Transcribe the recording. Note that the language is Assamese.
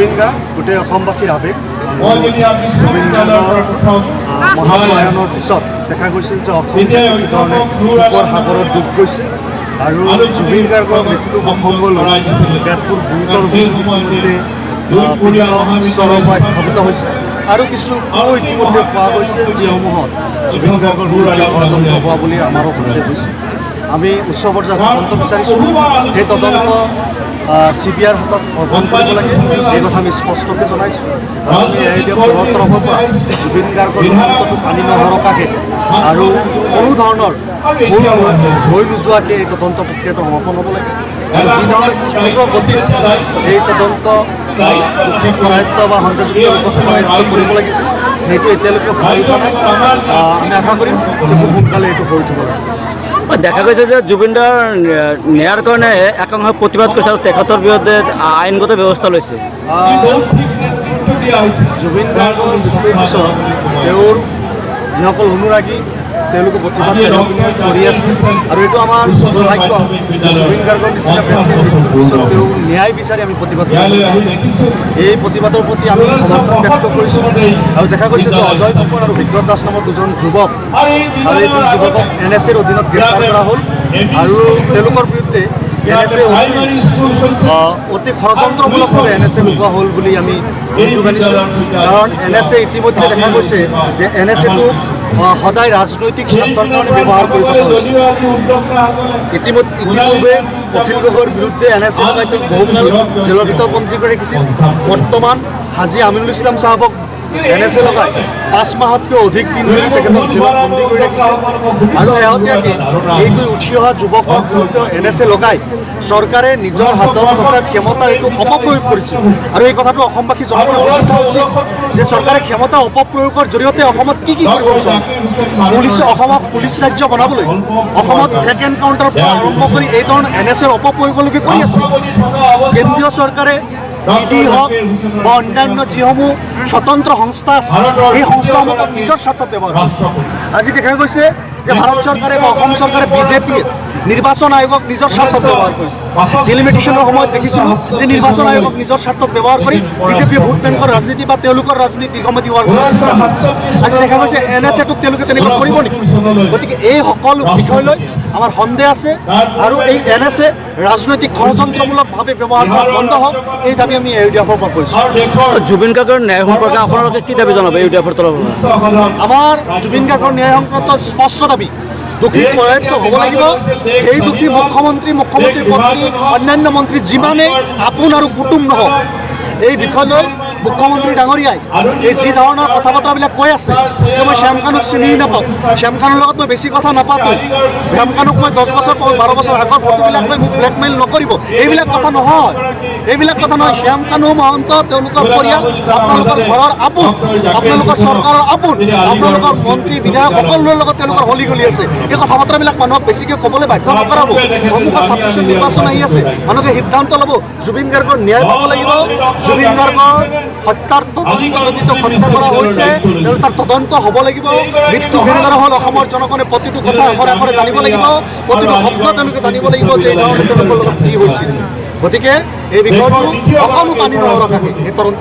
জুবিন গাৰ্গ গোটেই অসমবাসীৰ আৱেগ। জুবিন গাৰ্গৰ মহাপ্ৰয়াণৰ পিছত দেখা গৈছিল যে অসম ধৰণে ওপৰ সাগৰত ডুব গৈছে আৰু জুবিন গাৰ্গৰ মৃত্যু প্ৰসংগলৈ ইয়াতবোৰ গুৰুতৰ অভিযোগ ইতিমধ্যে চৰমত স্থাপিত হৈছে আৰু কিছু ইতিমধ্যে পোৱা গৈছে যিসমূহত জুবিন গাৰ্গৰ বিৰুদ্ধে ষড়যন্ত্ৰ হোৱা বুলি আমাৰো সন্দেহ হৈছে। আমি উচ্চ পৰ্যায়ত তদন্ত বিচাৰিছোঁ। সেই তদন্ত CBIৰ হাতত অৰ্পণ কৰিব লাগে, এই কথা আমি স্পষ্টকৈ জনাইছোঁ। আৰু আমি এআইডিএফ দলৰ তৰফৰ পৰা জুবিন গাৰ্গৰ দেহান্তটো পানী নসৰকাকৈ আৰু কোনো ধৰণৰ ভুল হৈ নোযোৱাকৈ এই তদন্ত প্ৰক্ৰিয়াটো সমাপন হ'ব লাগে আৰু যিধৰণে ক্ষীপ্ৰ গতিত এই তদন্ত দোষী কৰায়ত্ব বা সন্দেহযুক্ত লোকক কৰায়ত্ব কৰিব লাগিছিল, সেইটো এতিয়ালৈকে হৈ উঠা নাই। আমি আশা কৰিম যে খুব সোনকালে এইটো হৈ উঠিব লাগে। দেখা গৈছে যে জুবিনদাৰ ন্যায়ৰ কাৰণে একাংশ প্ৰতিবাদ কৰিছে আৰু তেখেতৰ বিৰুদ্ধে আইনগত ব্যৱস্থা লৈছে। জুবিন গাৰ্গৰ মৃত্যুৰ পিছত তেওঁৰ যিসকল অনুৰাগী তেওঁলোকে প্ৰতিবাদ কৰি আছে আৰু এইটো আমাৰ দুৰ্ভাগ্য যে জুবিন গাৰ্গৰ নিচিনা ব্যক্তিৰ মৃত্যুৰ পিছত তেওঁ ন্যায় বিচাৰি আমি প্ৰতিবাদ কৰিব। এই প্ৰতিবাদৰ প্ৰতি আমি সমৰ্থন ব্যক্ত কৰিছোঁ আৰু দেখা গৈছে যে অজয় ফুকন আৰু বিক্ৰম দাস নামৰ দুজন যুৱক আৰু এই দুই যুৱকক NSAৰ অধীনত গ্ৰেপ্তাৰ কৰা হ'ল আৰু তেওঁলোকৰ বিৰুদ্ধে NSA অতি ষড়যন্ত্ৰমূলকভাৱে NSA লুকুৱা হ'ল বুলি আমি অভিযোগ আনিছোঁ। কাৰণ NSA ইতিমধ্যে দেখা গৈছে যে NSAটো সদায় ৰাজনৈতিক স্বাৰ্থৰ কাৰণে ব্যৱহাৰ কৰি থকা হৈছে। ইতিপূৰ্বে অখিল গগৈৰ বিৰুদ্ধে NSA তেওঁক বহুকাল জেলৰ ভিতৰত বন্দী কৰি ৰাখিছিল। বৰ্তমান হাজী আমিনুল ইছলাম চাহাবক NSA লগাই 5 মাহতকৈ অধিক দিন ধৰি তেখেতক জেলত বন্দী কৰি ৰাখিছে আৰু শেহতীয়াকৈ এইটো উঠি অহা যুৱকৰ বিৰুদ্ধে NSA লগাই চৰকাৰে নিজৰ হাতত থকা ক্ষমতাৰ এইটো অপপ্ৰয়োগ কৰিছে আৰু এই কথাটো অসমবাসী জনাবলৈ উচিত যে চৰকাৰে ক্ষমতা অপপ্ৰয়োগৰ জৰিয়তে অসমত কি কৰিব বিচাৰে। অসমক পুলিচ ৰাজ্য বনাবলৈ অসমত ভেক এনকাউণ্টাৰৰ পৰা আৰম্ভ কৰি এই ধৰণৰ NSAৰ অপপ্ৰয়োগলৈকে কৰি আছে। কেন্দ্ৰীয় চৰকাৰে ED হওক বা অন্যান্য যিসমূহ স্বতন্ত্ৰ সংস্থা আছে এই সংস্থাসমূহক নিজৰ স্বাৰ্থত ব্যৱহাৰ কৰিছে। আজি দেখা গৈছে যে ভাৰত চৰকাৰে বা অসম চৰকাৰে BJPয়ে নিৰ্বাচন আয়োগক নিজৰ স্বাৰ্থত ব্যৱহাৰ কৰিছে। ডিলিমিটেশ্যনৰ সময়ত দেখিছিলোঁ যে নিৰ্বাচন আয়োগক নিজৰ স্বাৰ্থত ব্যৱহাৰ কৰি BJPয়ে ভোট বেংকৰ ৰাজনীতি বা তেওঁলোকৰ ৰাজনীতি দীৰ্ঘম্যাদী হোৱাৰ চেষ্টা কৰিছে। আজি দেখা গৈছে NSAটোক তেওঁলোকে তেনেকুৱা কৰিব নেকি? গতিকে এই সকলো বিষয় লৈ আমাৰ সন্দেহ আছে আৰু এই NSA ৰাজনৈতিক ষড়যন্ত্ৰমূলকভাৱে ব্যৱহাৰ কৰা বন্ধ হওক, এই দাবী আমি AUDFৰ পৰা কৰিছোঁ। জুবিন গাৰ্গৰ ন্যায় সম্পৰ্কে আপোনালোকে কি দাবী জনাব AUDFৰ তৰফৰ পৰা? আমাৰ জুবিন গাৰ্গৰ ন্যায় সংক্ৰান্ত স্পষ্ট দাবী, দোষী কৰায়ত্ব হ'ব লাগিব। এই দোষী মুখ্যমন্ত্ৰীৰ পত্নী অন্যান্য মন্ত্ৰী যিমানেই আপোন আৰু কুটুম নহওক, এই বিষয় লৈ মুখ্যমন্ত্ৰী ডাঙৰীয়াই এই যি ধৰণৰ কথা বতৰাবিলাক কৈ আছে যে মই শ্যাম খানক চিনি নাপাওঁ, শ্যাম খানৰ লগত মই বেছি কথা নাপাতোঁ, শ্যাম খানক মই 10 বছৰ 12 বছৰ আগৰ ফটোবিলাক লৈ মোক ব্লেকমেইল নকৰিব, এইবিলাক কথা নহয়। এইবিলাক কথা নহয়। শ্যাম কানু মহন্ত তেওঁলোকৰ পৰিয়াল আপোনালোকৰ ঘৰৰ আপোন, আপোনালোকৰ চৰকাৰৰ আপোন, আপোনালোকৰ মন্ত্ৰী বিধায়ক সকলোৰে লগত তেওঁলোকৰ হলি গলি আছে। এই কথা বতৰাবিলাক মানুহক বেছিকৈ ক'বলৈ বাধ্য নকৰাব। সন্মুখত ছাব্বিছত নিৰ্বাচন আহি আছে, মানুহে সিদ্ধান্ত ল'ব। জুবিন গাৰ্গৰ ন্যায় পাব লাগিব। জুবিন গাৰ্গৰ হত্যাৰ তদন্ত যদিটো হত্যা কৰা হৈছে তাৰ তদন্ত হ'ব লাগিব। মৃত্যু কেনেদৰে হ'ল অসমৰ জনগণে প্ৰতিটো কথা আখৰে আখৰে জানিব লাগিব, প্ৰতিটো শব্দ তেওঁলোকে জানিব লাগিব যে এই ধৰণে তেওঁলোকৰ লগত কি হৈছিল। গতিকে এই বিষয়টো সকলো পানী নৰখাকৈ এই তদন্ত